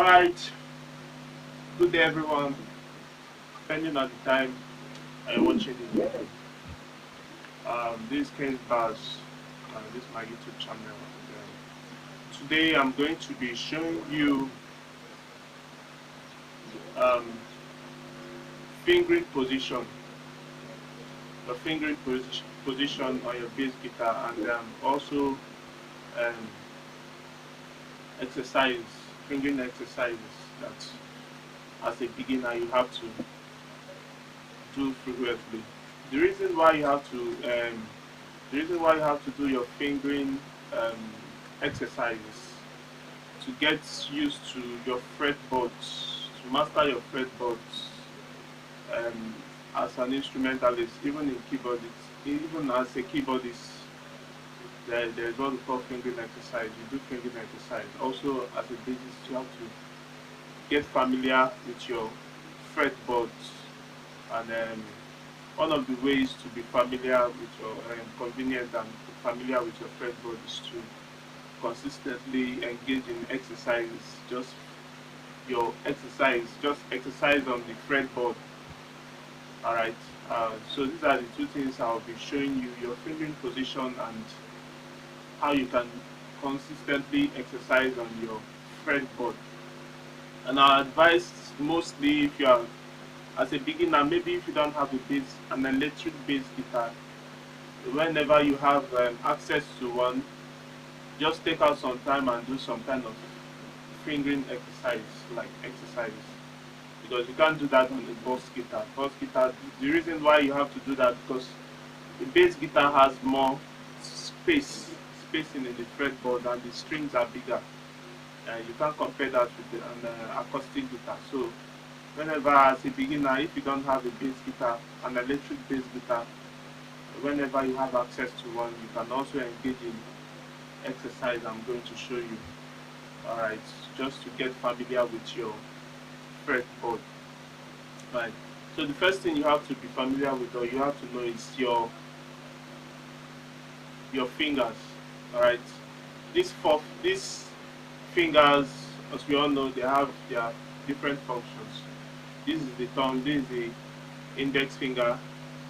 Alright, good day everyone, depending on the time you're watching this video. This is Case Bars, this is my YouTube channel. Today I'm going to be showing you um, fingering position, the fingering position on your bass guitar, and also um, exercise, fingering exercises that as a beginner you have to do frequently. The reason why you have to do your fingering um, exercises to get used to your fretboards, to master your fretboards as an instrumentalist, even in keyboardist, even as a keyboardist. There's what we call fingering exercise. You do fingering exercise. Also, as a bassist, you have to get familiar with your fretboards, and one of the ways to be familiar with your convenient and familiar with your fretboard is to consistently engage in exercises. Just exercise on the fretboard. All right. So these are the two things I'll be showing you: your fingering position and how you can consistently exercise on your fretboard. And I advise, mostly if you are as a beginner, maybe if you don't have an electric bass guitar, whenever you have access to one, just take out some time and do some kind of fingering exercises, because you can't do that on a bass guitar. The reason why you have to do that, because the bass guitar has more spacing in the fretboard, and the strings are bigger. You can't compare that with an acoustic guitar. So whenever, as a beginner, if you don't have a bass guitar, an electric bass guitar, whenever you have access to one, you can also engage in exercise I'm going to show you. Alright, just to get familiar with your fretboard. Right. So the first thing you have to be familiar with, or you have to know, is your fingers. Alright. These fingers, as we all know, they have their different functions. This is the thumb, this is the index finger,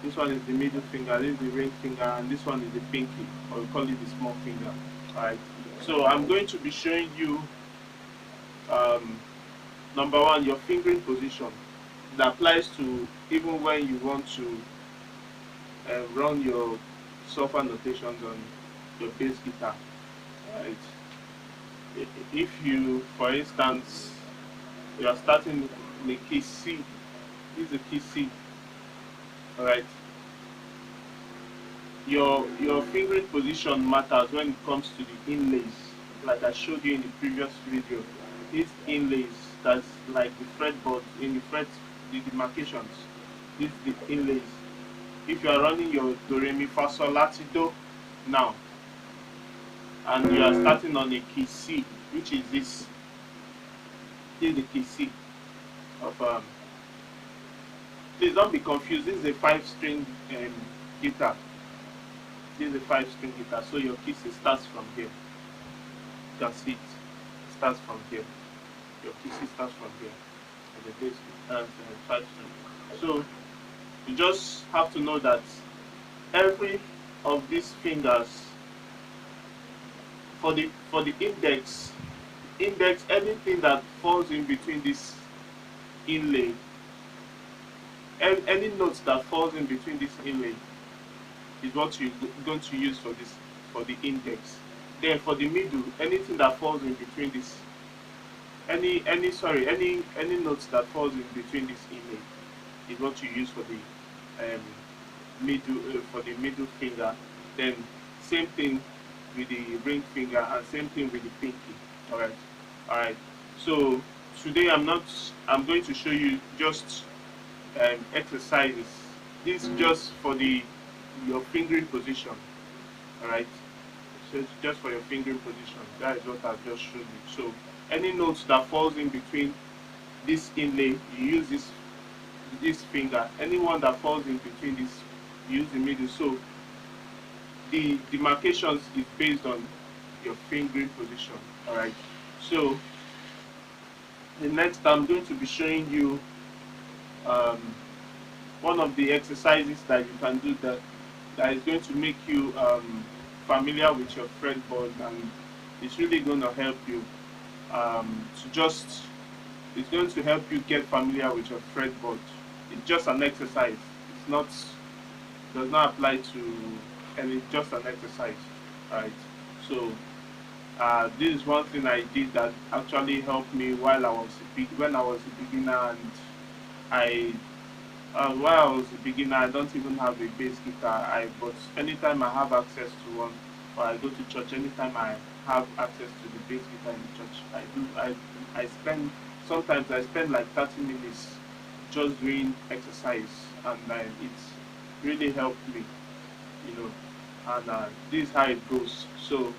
this one is the middle finger, this is the ring finger, and this one is the pinky, or we call it the small finger. Alright. So I'm going to be showing you number one, your fingering position. That applies to even when you want to run your software notations on your bass guitar. Right. If you, for instance, you are starting in the key C, this is the key C. Alright. Your fingering position matters when it comes to the inlays. Like I showed you in the previous video, these inlays, that's like the fretboard in the demarcations. This is the inlays. If you are running your do re mi fa sol la ti do now, and you are starting on a key C, which is this. This is the key C of please don't be confused. This is a 5-string guitar. This is a 5-string guitar. So your key C starts from here. You can see it starts from here. Your key C starts from here. And the bass guitar is 5-string. So you just have to know that every of these fingers, for the index, anything that falls in between this inlay, any notes that falls in between this inlay is what you're going to use for the index. Then for the middle, anything that falls in between this, any notes that falls in between this inlay is what you use for the middle finger. Then same thing with the ring finger, and same thing with the pinky. Alright. So today I'm going to show you just exercises. This is just for your fingering position. Alright. So it's just for your fingering position. That is what I've just showed you. So any notes that falls in between this inlay, you use this finger. Anyone that falls in between this, you use the middle. So the demarcations is based on your fingering position. Alright. So The next I'm going to be showing you um, one of the exercises that you can do that is going to make you familiar with your fretboard, and it's really going to help you to just it's going to help you get familiar with your fretboard. It's just an exercise. It's not does not apply to any, just an exercise, right? So this is one thing I did that actually helped me when I was a beginner, and I while I was a beginner, I don't even have a bass guitar. But anytime I have access to one, or I go to church, anytime I have access to the bass guitar in the church, I do. I spend sometimes I spend like 30 minutes just doing exercise, and it's really helped me, you know. And this is how it goes. So,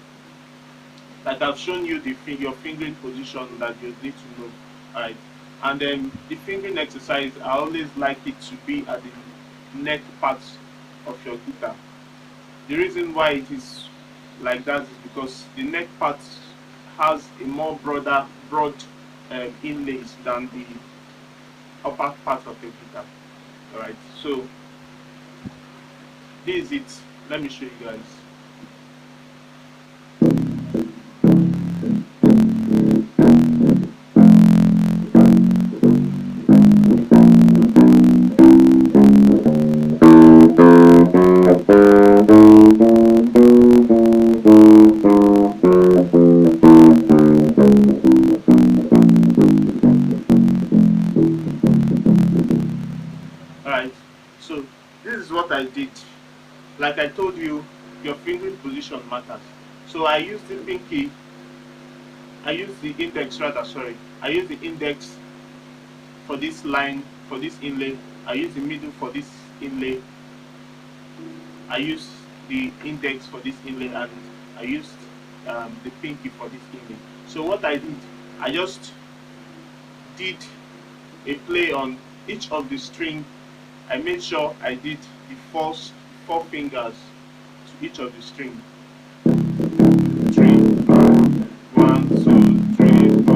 like I've shown you your fingering position that you need to know, right? And then the fingering exercise, I always like it to be at the neck part of your guitar. The reason why it is like that is because the neck part has a more broad inlays than the upper part of the guitar. All right. So this is it. Let me show you guys. Alright, so this is what I did. Like I told you, your fingering position matters. So I use the pinky, I use the index rather, sorry. I use the index for this line, for this inlay. I use the middle for this inlay. I use the index for this inlay, and I used the pinky for this inlay. So what I did, I just did a play on each of the string. I made sure I did the first four fingers to each of the string. 3, 1, 2, 3, 4.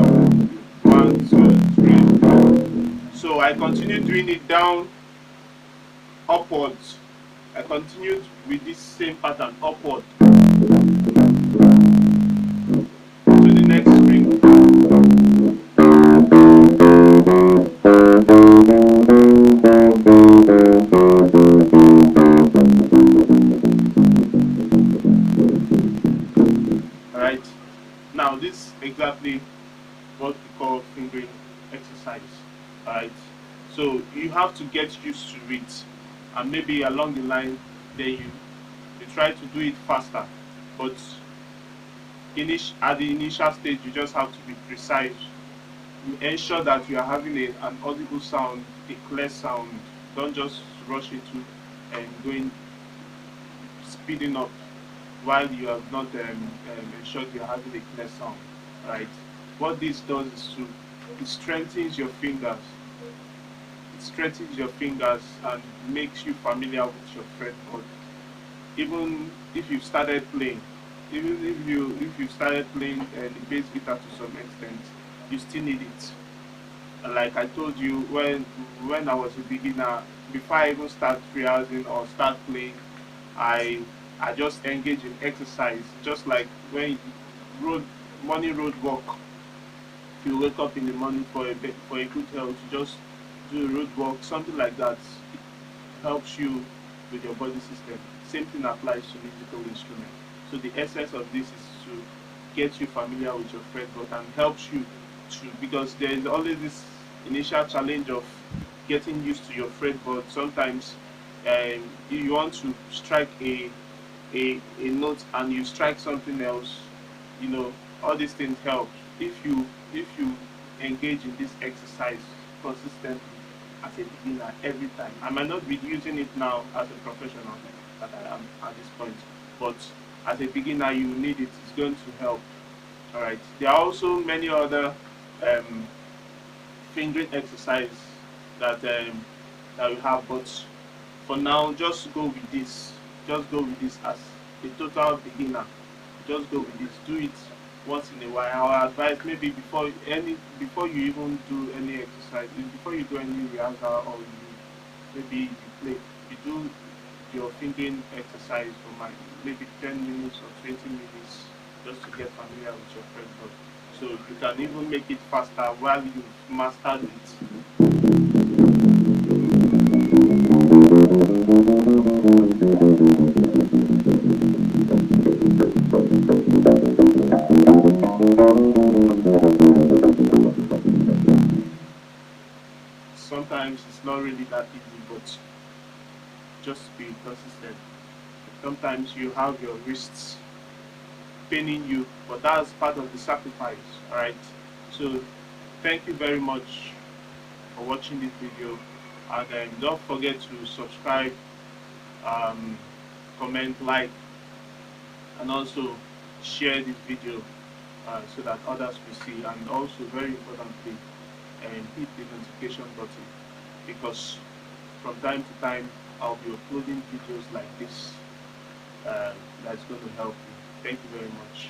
1, 2, 3, 4. So I continued doing it down, upwards. I continued with this same pattern upward to the next string. Alright, now this is exactly what we call fingering exercise. Alright, so you have to get used to it, and maybe along the line then you try to do it faster, but at the initial stage you just have to be precise. You ensure that you are having an audible sound, a clear sound. Don't just rush into and speeding up while you have not ensured you are having a clear sound, right? What this does is it strengthens your fingers. It strengthens your fingers and makes you familiar with your fretboard. Even if you started playing, if you started playing the bass guitar to some extent, you still need it. Like I told you, when I was a beginner, before I even start rehearsing or start playing, I I just engage in exercise, just like when road morning road walk. If you wake up in the morning for a good health, you just do a road walk, something like that. It helps you with your body system. Same thing applies to musical instruments. So the essence of this is to get you familiar with your fretboard and helps you to, because there is always this initial challenge of getting used to your fretboard. Sometimes you want to strike a note and you strike something else, you know, all these things help if you engage in this exercise consistently as a beginner every time. I might not be using it now as a professional that I am at this point, but as a beginner you need it. It's going to help. All right, there are also many other um, fingering exercise that we have, but for now just go with this. Just go with this as a total beginner. Just go with this. Do it once in a while. I would advise maybe before you even do any exercise, before you do any rehearsal, or maybe you play, you do your fingering exercise for maybe 10 minutes or 20 minutes just to get familiar with your fretboard. So you can even make it faster while you've mastered it. Sometimes it's not really that easy, but just be consistent. Sometimes you have your wrists paining you, but that's part of the sacrifice. All right. So thank you very much for watching this video, and don't forget to subscribe, um, comment, like, and also share this video so that others will see, and also very importantly, hit the notification button, because from time to time I'll be uploading videos like this that's going to help you. Thank you very much.